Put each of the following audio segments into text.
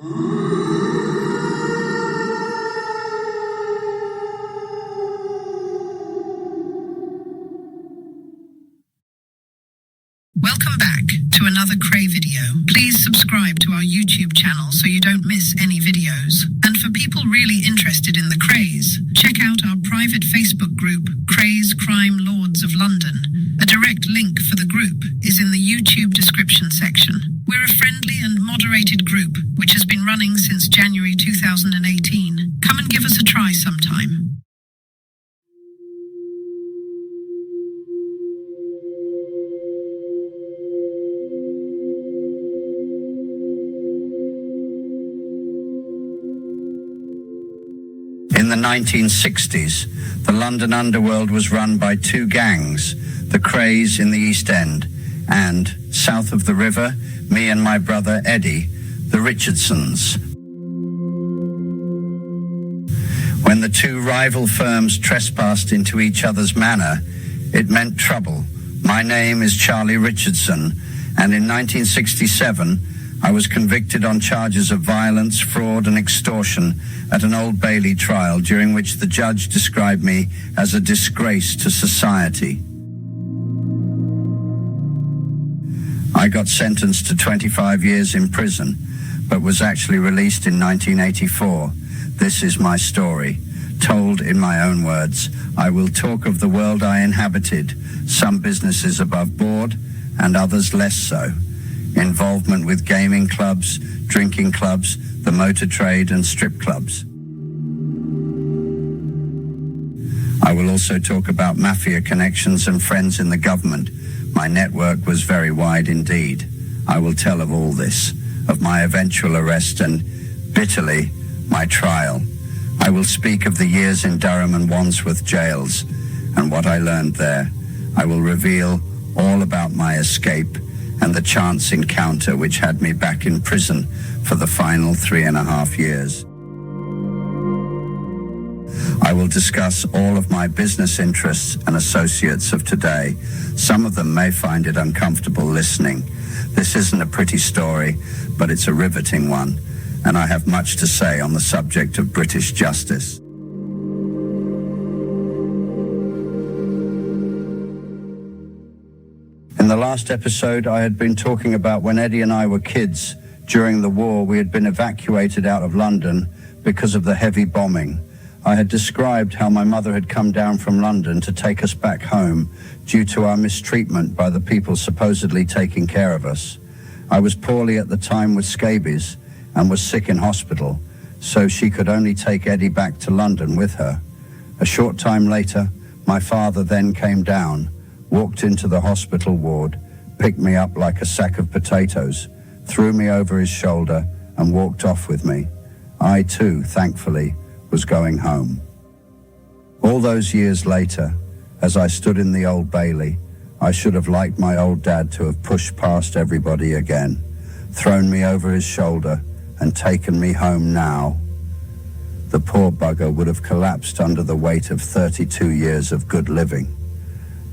Welcome back to another Kray video. Please subscribe to our YouTube channel so you don't miss any videos. And for people really interested in the Krays, check out our private Facebook group, Krays Crime Lords of London. A direct link for the group is in the YouTube description section. We're a friendly and moderated group which has been running since January 2018. Come and give us a try sometime. In the 1960s, the London underworld was run by two gangs, the Krays in the East End, and, south of the river, me and my brother Eddie, the Richardsons. When the two rival firms trespassed into each other's manor, it meant trouble. My name is Charlie Richardson, and in 1967, I was convicted on charges of violence, fraud and extortion at an Old Bailey trial, during which the judge described me as a disgrace to society. I got sentenced to 25 years in prison, but was actually released in 1984. This is my story, told in my own words. I will talk of the world I inhabited, some businesses above board and others less so. Involvement with gaming clubs, drinking clubs, the motor trade and strip clubs. I will also talk about mafia connections and friends in the government. My network was very wide indeed. I will tell of all this, of my eventual arrest and, bitterly, my trial. I will speak of the years in Durham and Wandsworth jails and what I learned there. I will reveal all about my escape and the chance encounter which had me back in prison for the final 3.5 years. I will discuss all of my business interests and associates of today. Some of them may find it uncomfortable listening. This isn't a pretty story, but it's a riveting one, and I have much to say on the subject of British justice. In the last episode, I had been talking about when Eddie and I were kids. During the war, we had been evacuated out of London because of the heavy bombing. I had described how my mother had come down from London to take us back home due to our mistreatment by the people supposedly taking care of us. I was poorly at the time with scabies and was sick in hospital, so she could only take Eddie back to London with her. A short time later, my father then came down, walked into the hospital ward, picked me up like a sack of potatoes, threw me over his shoulder and walked off with me. I too, thankfully, was going home. All those years later, as I stood in the Old Bailey, I should have liked my old dad to have pushed past everybody again, thrown me over his shoulder and taken me home now. The poor bugger would have collapsed under the weight of 32 years of good living.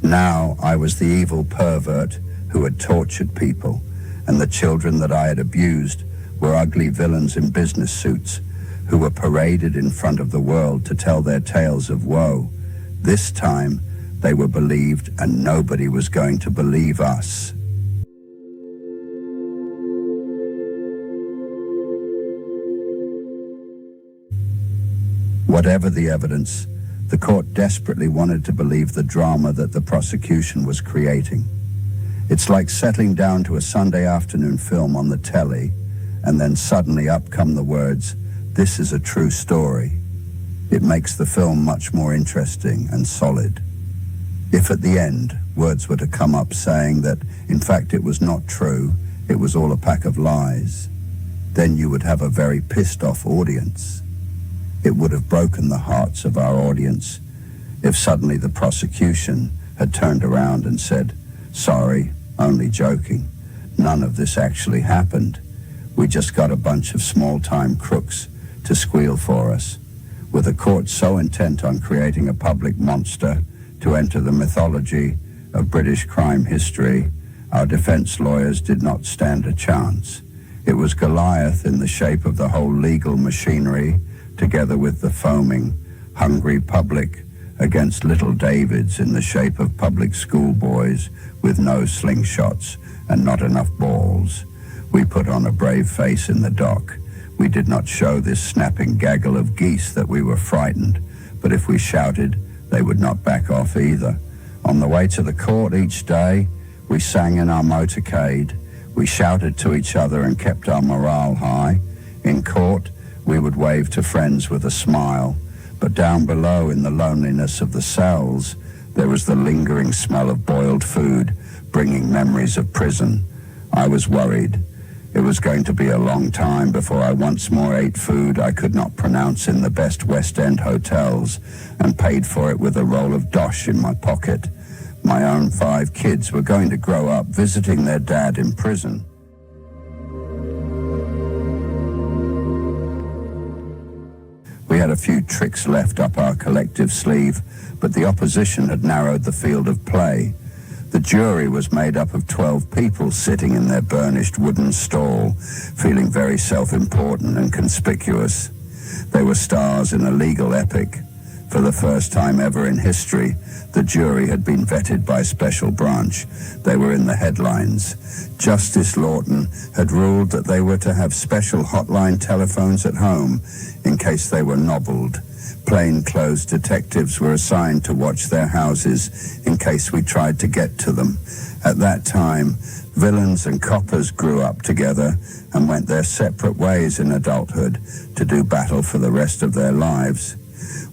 Now I was the evil pervert who had tortured people, and the children that I had abused were ugly villains in business suits who were paraded in front of the world to tell their tales of woe. This time they were believed, and nobody was going to believe us. Whatever the evidence, the court desperately wanted to believe the drama that the prosecution was creating. It's like settling down to a Sunday afternoon film on the telly, and then suddenly up come the words, "This is a true story." It makes the film much more interesting and solid. If at the end, words were to come up saying that, in fact, it was not true, it was all a pack of lies, then you would have a very pissed off audience. It would have broken the hearts of our audience if suddenly the prosecution had turned around and said, "Sorry, only joking. None of this actually happened. We just got a bunch of small-time crooks to squeal for us." With a court so intent on creating a public monster to enter the mythology of British crime history, our defense lawyers did not stand a chance. It was Goliath in the shape of the whole legal machinery, together with the foaming, hungry public, against little Davids in the shape of public schoolboys with no slingshots and not enough balls. We put on a brave face in the dock. We did not show this snapping gaggle of geese that we were frightened, but if we shouted, they would not back off either. On the way to the court each day, we sang in our motorcade. We shouted to each other and kept our morale high. In court, we would wave to friends with a smile, but down below in the loneliness of the cells, there was the lingering smell of boiled food, bringing memories of prison. I was worried. It was going to be a long time before I once more ate food I could not pronounce in the best West End hotels and paid for it with a roll of dosh in my pocket. My own 5 kids were going to grow up visiting their dad in prison. We had a few tricks left up our collective sleeve, but the opposition had narrowed the field of play. The jury was made up of 12 people sitting in their burnished wooden stall, feeling very self-important and conspicuous. They were stars in a legal epic. For the first time ever in history, the jury had been vetted by special branch. They were in the headlines. Justice Lawton had ruled that they were to have special hotline telephones at home in case they were nobbled. Plain-clothes detectives were assigned to watch their houses in case we tried to get to them. At that time, villains and coppers grew up together and went their separate ways in adulthood to do battle for the rest of their lives.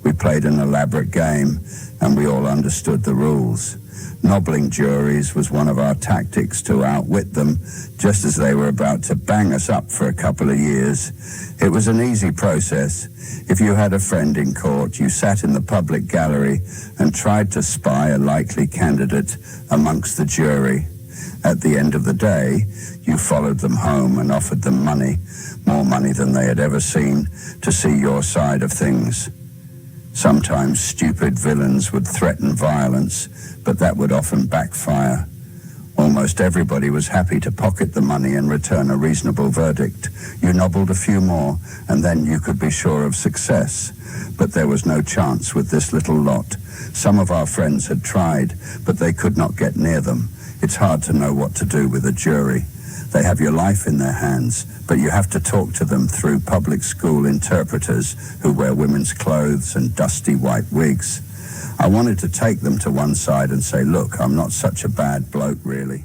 We played an elaborate game, and we all understood the rules. Nobbling juries was one of our tactics to outwit them, just as they were about to bang us up for a couple of years. It was an easy process. If you had a friend in court, you sat in the public gallery and tried to spy a likely candidate amongst the jury. At the end of the day, you followed them home and offered them money, more money than they had ever seen, to see your side of things. Sometimes stupid villains would threaten violence, but that would often backfire. Almost everybody was happy to pocket the money and return a reasonable verdict. You nobbled a few more, and then you could be sure of success. But there was no chance with this little lot. Some of our friends had tried, but they could not get near them. It's hard to know what to do with a jury. They have your life in their hands, but you have to talk to them through public school interpreters who wear women's clothes and dusty white wigs. I wanted to take them to one side and say, look, I'm not such a bad bloke, really.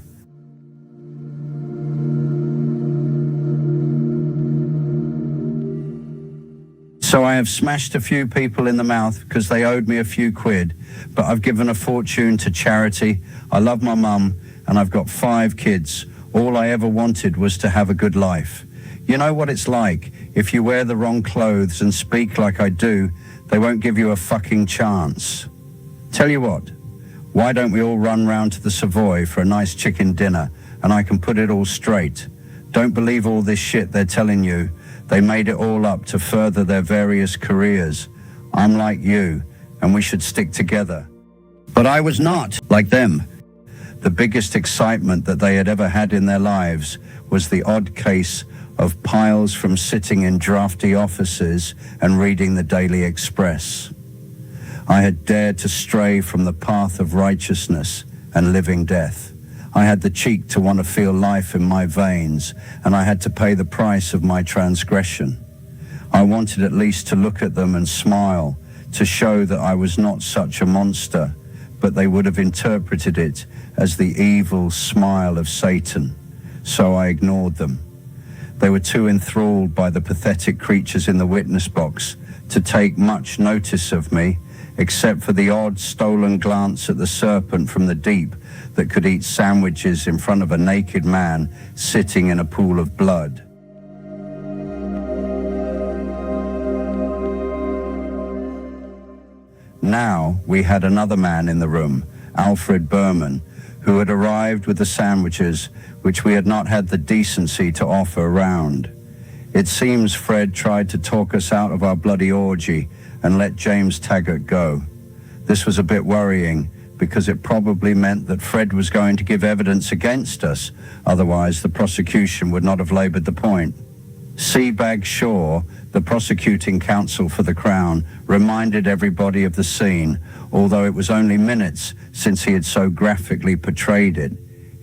So I have smashed a few people in the mouth because they owed me a few quid, but I've given a fortune to charity. I love my mum, and I've got 5 kids. All I ever wanted was to have a good life. You know what it's like? If you wear the wrong clothes and speak like I do, they won't give you a fucking chance. Tell you what, why don't we all run round to the Savoy for a nice chicken dinner and I can put it all straight? Don't believe all this shit they're telling you. They made it all up to further their various careers. I'm like you, and we should stick together. But I was not like them. The biggest excitement that they had ever had in their lives was the odd case of piles from sitting in drafty offices and reading the Daily Express. I had dared to stray from the path of righteousness and living death. I had the cheek to want to feel life in my veins, and I had to pay the price of my transgression. I wanted at least to look at them and smile, to show that I was not such a monster, but they would have interpreted it as the evil smile of Satan. So I ignored them. They were too enthralled by the pathetic creatures in the witness box to take much notice of me, except for the odd stolen glance at the serpent from the deep that could eat sandwiches in front of a naked man sitting in a pool of blood. Now we had another man in the room, Alfred Berman, who had arrived with the sandwiches which we had not had the decency to offer round. It seems Fred tried to talk us out of our bloody orgy and let James Taggart go. This was a bit worrying, because it probably meant that Fred was going to give evidence against us. Otherwise, the prosecution would not have laboured the point. Sebag Shaw, the prosecuting counsel for the Crown, reminded everybody of the scene, although it was only minutes since he had so graphically portrayed it.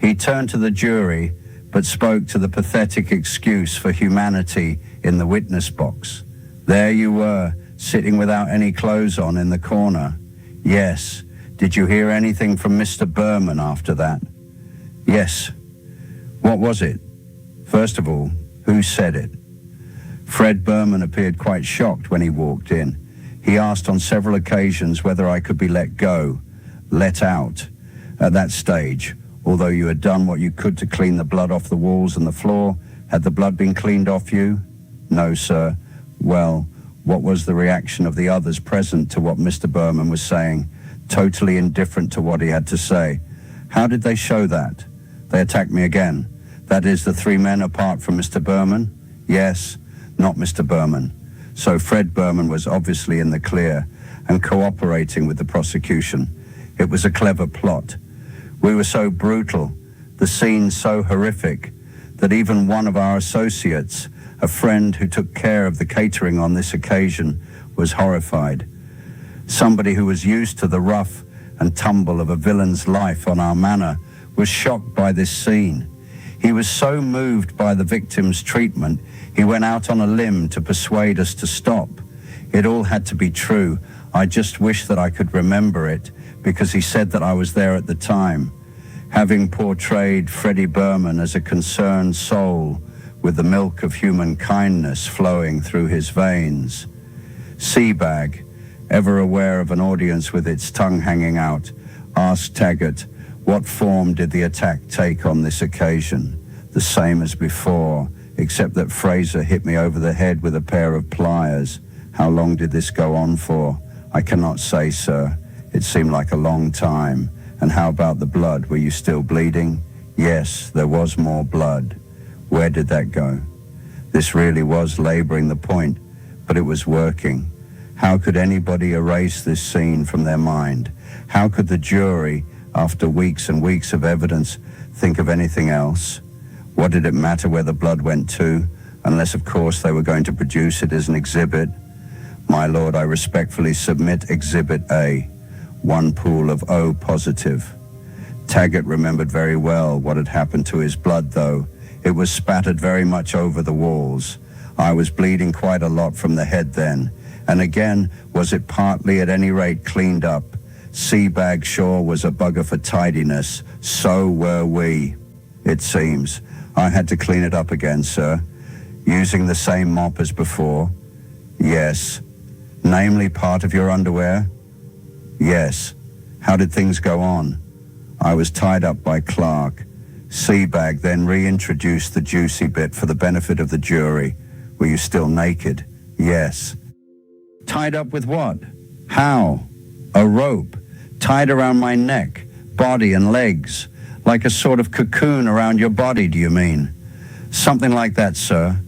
He turned to the jury, but spoke to the pathetic excuse for humanity in the witness box. There you were, sitting without any clothes on in the corner. Yes. Did you hear anything from Mr. Berman after that? Yes. What was it? First of all, who said it? Fred Berman appeared quite shocked when he walked in. He asked on several occasions whether I could be let go, let out. At that stage, although you had done what you could to clean the blood off the walls and the floor, had the blood been cleaned off you? No, sir. Well, what was the reaction of the others present to what Mr. Berman was saying? Totally indifferent to what he had to say. How did they show that? They attacked me again. That is, the three men apart from Mr. Berman? Yes, not Mr. Berman. So Fred Berman was obviously in the clear and cooperating with the prosecution. It was a clever plot. We were so brutal, the scene so horrific, that even one of our associates, a friend who took care of the catering on this occasion, was horrified. Somebody who was used to the rough and tumble of a villain's life on our manor was shocked by this scene. He was so moved by the victim's treatment, he went out on a limb to persuade us to stop. It all had to be true. I just wish that I could remember it, because he said that I was there at the time, having portrayed Freddie Berman as a concerned soul with the milk of human kindness flowing through his veins. Sebag, ever aware of an audience with its tongue hanging out, asked Taggart, what form did the attack take on this occasion? The same as before, except that Fraser hit me over the head with a pair of pliers. How long did this go on for? I cannot say, sir. It seemed like a long time. And how about the blood? Were you still bleeding? Yes, there was more blood. Where did that go? This really was laboring the point, but it was working. How could anybody erase this scene from their mind? How could the jury, after weeks and weeks of evidence, think of anything else? What did it matter where the blood went to, unless of course they were going to produce it as an exhibit? My lord, I respectfully submit Exhibit A, one pool of O positive. Taggart remembered very well what had happened to his blood, though. It was spattered very much over the walls. I was bleeding quite a lot from the head then. And again, was it partly at any rate cleaned up? Sebag Shaw was a bugger for tidiness. So were we, it seems. I had to clean it up again, sir. Using the same mop as before? Yes. Namely part of your underwear? Yes. How did things go on? I was tied up by Clark. Sebag then reintroduced the juicy bit for the benefit of the jury. Were you still naked? Yes. Tied up with what? How? A rope, tied around my neck, body and legs, like a sort of cocoon around your body, do you mean? Something like that, sir.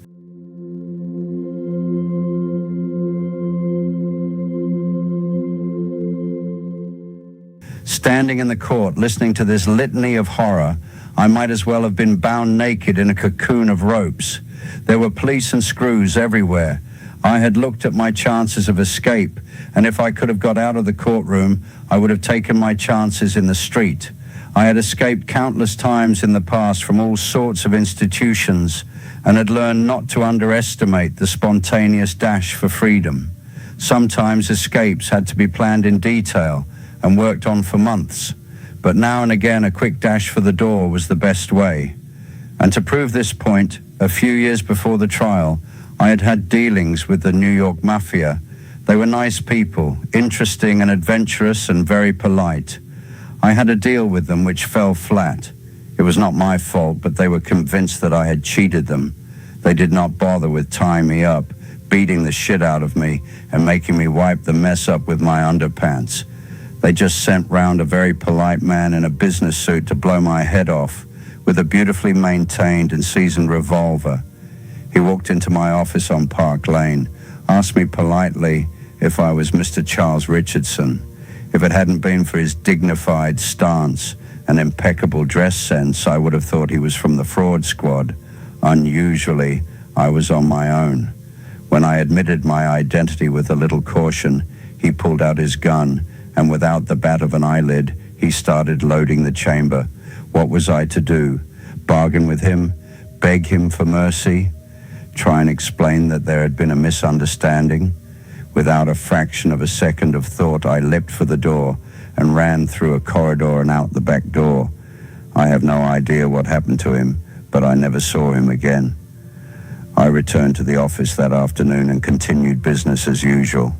Standing in the court, listening to this litany of horror, I might as well have been bound naked in a cocoon of ropes. There were police and screws everywhere. I had looked at my chances of escape, and if I could have got out of the courtroom, I would have taken my chances in the street. I had escaped countless times in the past from all sorts of institutions, and had learned not to underestimate the spontaneous dash for freedom. Sometimes escapes had to be planned in detail and worked on for months, but now and again a quick dash for the door was the best way. And to prove this point, a few years before the trial, I had had dealings with the New York Mafia. They were nice people, interesting and adventurous and very polite. I had a deal with them which fell flat. It was not my fault, but they were convinced that I had cheated them. They did not bother with tying me up, beating the shit out of me, and making me wipe the mess up with my underpants. They just sent round a very polite man in a business suit to blow my head off with a beautifully maintained and seasoned revolver. He walked into my office on Park Lane, asked me politely if I was Mr. Charles Richardson. If it hadn't been for his dignified stance and impeccable dress sense, I would have thought he was from the fraud squad. Unusually, I was on my own. When I admitted my identity with a little caution, he pulled out his gun, and without the bat of an eyelid, he started loading the chamber. What was I to do? Bargain with him? Beg him for mercy? Try and explain that there had been a misunderstanding? Without a fraction of a second of thought, I leapt for the door and ran through a corridor and out the back door. I have no idea what happened to him, but I never saw him again. I returned to the office that afternoon and continued business as usual.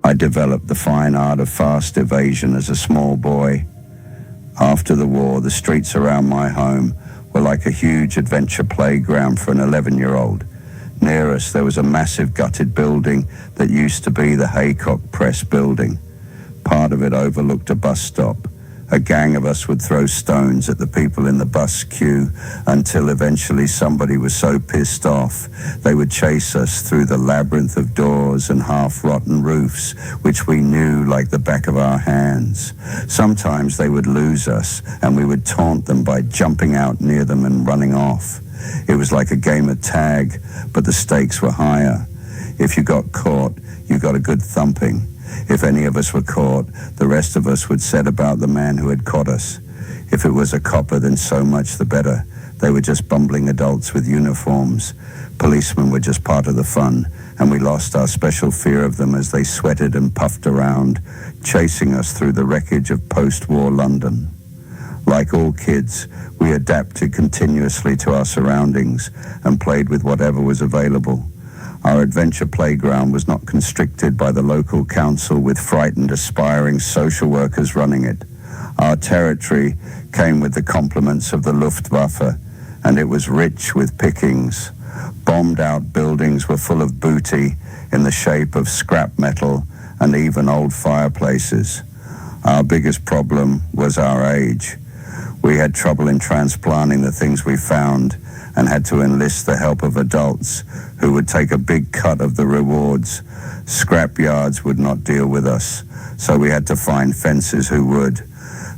I developed the fine art of fast evasion as a small boy. After the war, the streets around my home were like a huge adventure playground for an 11-year-old. Near us, there was a massive gutted building that used to be the Haycock Press building. Part of it overlooked a bus stop. A gang of us would throw stones at the people in the bus queue until eventually somebody was so pissed off they would chase us through the labyrinth of doors and half-rotten roofs, which we knew like the back of our hands. Sometimes they would lose us, and we would taunt them by jumping out near them and running off. It was like a game of tag, but the stakes were higher. If you got caught, you got a good thumping. If any of us were caught, the rest of us would set about the man who had caught us. If it was a copper, then so much the better. They were just bumbling adults with uniforms. Policemen were just part of the fun, and we lost our special fear of them as they sweated and puffed around, chasing us through the wreckage of post-war London. Like all kids, we adapted continuously to our surroundings and played with whatever was available. Our adventure playground was not constricted by the local council with frightened, aspiring social workers running it. Our territory came with the compliments of the Luftwaffe, and it was rich with pickings. Bombed-out buildings were full of booty in the shape of scrap metal and even old fireplaces. Our biggest problem was our age. We had trouble in transplanting the things we found and had to enlist the help of adults who would take a big cut of the rewards. Scrap yards would not deal with us, so we had to find fences who would.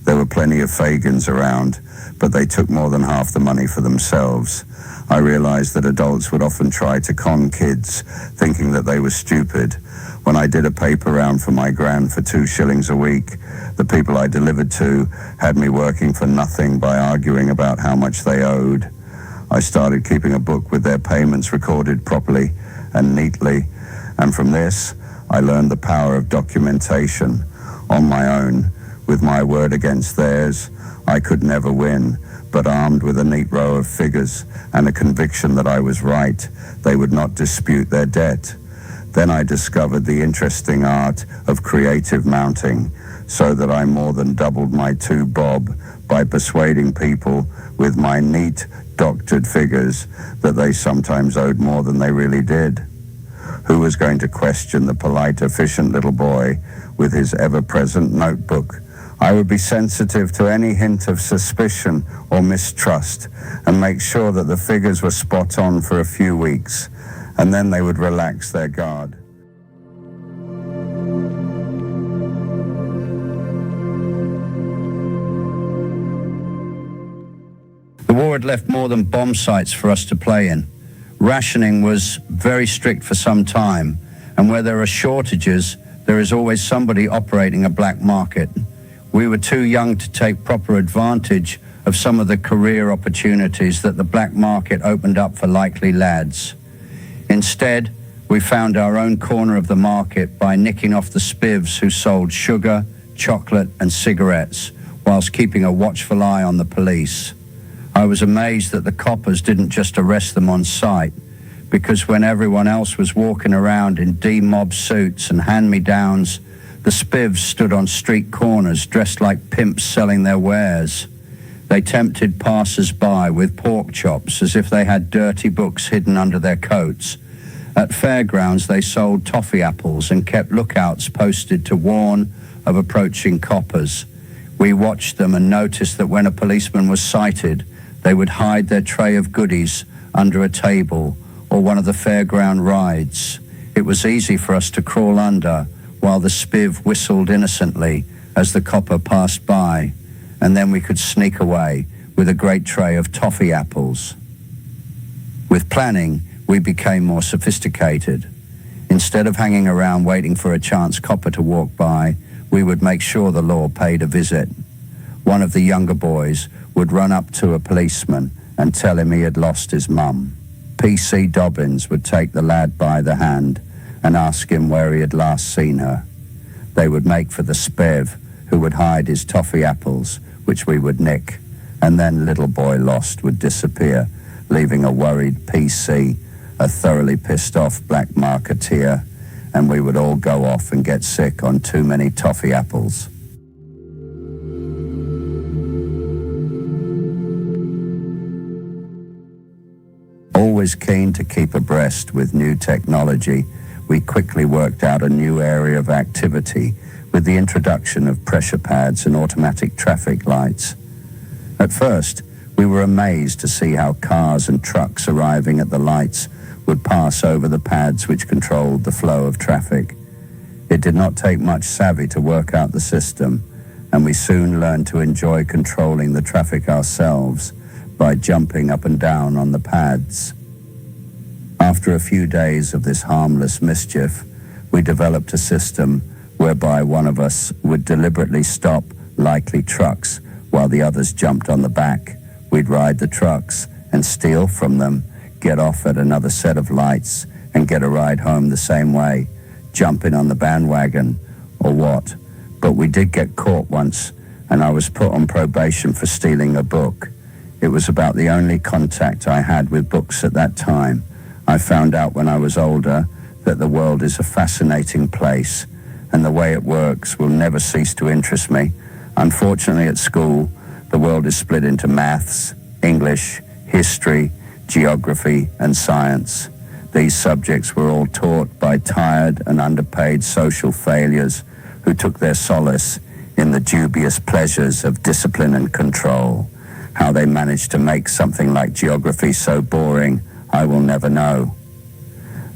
There were plenty of Fagans around, but they took more than half the money for themselves. I realized that adults would often try to con kids, thinking that they were stupid. When I did a paper round for my gran for 2 shillings a week, the people I delivered to had me working for nothing by arguing about how much they owed. I started keeping a book with their payments recorded properly and neatly, and from this, I learned the power of documentation. On my own, with my word against theirs, I could never win, but armed with a neat row of figures and a conviction that I was right, they would not dispute their debt. Then I discovered the interesting art of creative mounting, so that I more than doubled my 2 bob by persuading people with my neat, doctored figures that they sometimes owed more than they really did. Who was going to question the polite, efficient little boy with his ever-present notebook? I would be sensitive to any hint of suspicion or mistrust and make sure that the figures were spot on for a few weeks, and then they would relax their guard. The war had left more than bomb sites for us to play in. Rationing was very strict for some time, and where there are shortages, there is always somebody operating a black market. We were too young to take proper advantage of some of the career opportunities that the black market opened up for likely lads. Instead, we found our own corner of the market by nicking off the spivs who sold sugar, chocolate and cigarettes, whilst keeping a watchful eye on the police. I was amazed that the coppers didn't just arrest them on sight, because when everyone else was walking around in D-mob suits and hand-me-downs, the spivs stood on street corners dressed like pimps selling their wares. They tempted passers-by with pork chops as if they had dirty books hidden under their coats. At fairgrounds, they sold toffee apples and kept lookouts posted to warn of approaching coppers. We watched them and noticed that when a policeman was sighted, they would hide their tray of goodies under a table or one of the fairground rides. It was easy for us to crawl under while the spiv whistled innocently as the copper passed by, and then we could sneak away with a great tray of toffee apples. With planning, we became more sophisticated. Instead of hanging around waiting for a chance copper to walk by, we would make sure the law paid a visit. One of the younger boys would run up to a policeman and tell him he had lost his mum. P.C. Dobbins would take the lad by the hand and ask him where he had last seen her. They would make for the spiv, who would hide his toffee apples, which we would nick, and then little boy lost would disappear, leaving a worried P.C., a thoroughly pissed-off black marketeer, and we would all go off and get sick on too many toffee apples. Always keen to keep abreast with new technology, we quickly worked out a new area of activity with the introduction of pressure pads and automatic traffic lights. At first, we were amazed to see how cars and trucks arriving at the lights would pass over the pads which controlled the flow of traffic. It did not take much savvy to work out the system, and we soon learned to enjoy controlling the traffic ourselves by jumping up and down on the pads. After a few days of this harmless mischief, we developed a system whereby one of us would deliberately stop likely trucks while the others jumped on the back. We'd ride the trucks and steal from them, get off at another set of lights, and get a ride home the same way, jumping on the bandwagon or what. But we did get caught once, and I was put on probation for stealing a book. It was about the only contact I had with books at that time. I found out when I was older that the world is a fascinating place, and the way it works will never cease to interest me. Unfortunately, at school, the world is split into maths, English, history, geography, and science. These subjects were all taught by tired and underpaid social failures who took their solace in the dubious pleasures of discipline and control. How they managed to make something like geography so boring, I will never know.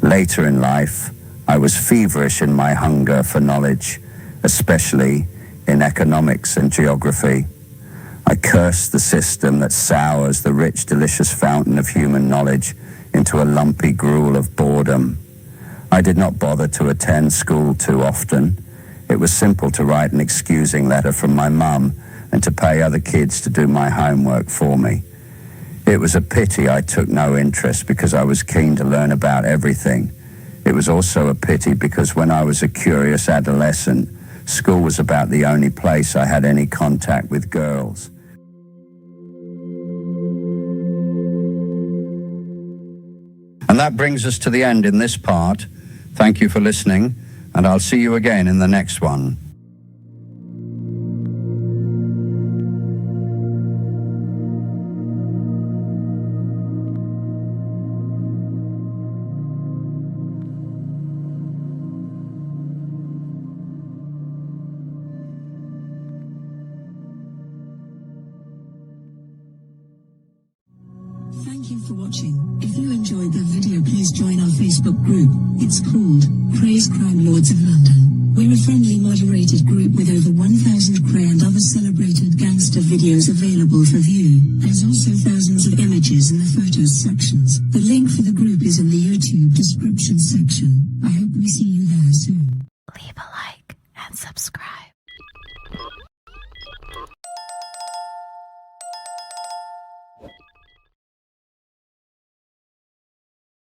Later in life, I was feverish in my hunger for knowledge, especially in economics and geography. I cursed the system that sours the rich, delicious fountain of human knowledge into a lumpy gruel of boredom. I did not bother to attend school too often. It was simple to write an excusing letter from my mum and to pay other kids to do my homework for me. It was a pity I took no interest because I was keen to learn about everything. It was also a pity because when I was a curious adolescent, school was about the only place I had any contact with girls. And that brings us to the end in this part. Thank you for listening, and I'll see you again in the next one. Thank you for watching. If you enjoyed the video, please join our Facebook group. It's called Krays Crime Lords of London. We're a friendly moderated group with over 1,000 Kray and other celebrated gangster videos available for view. There's also thousands of images in the photos sections. The link for the group is in the YouTube description section. I hope we see you there soon. Leave a like and subscribe.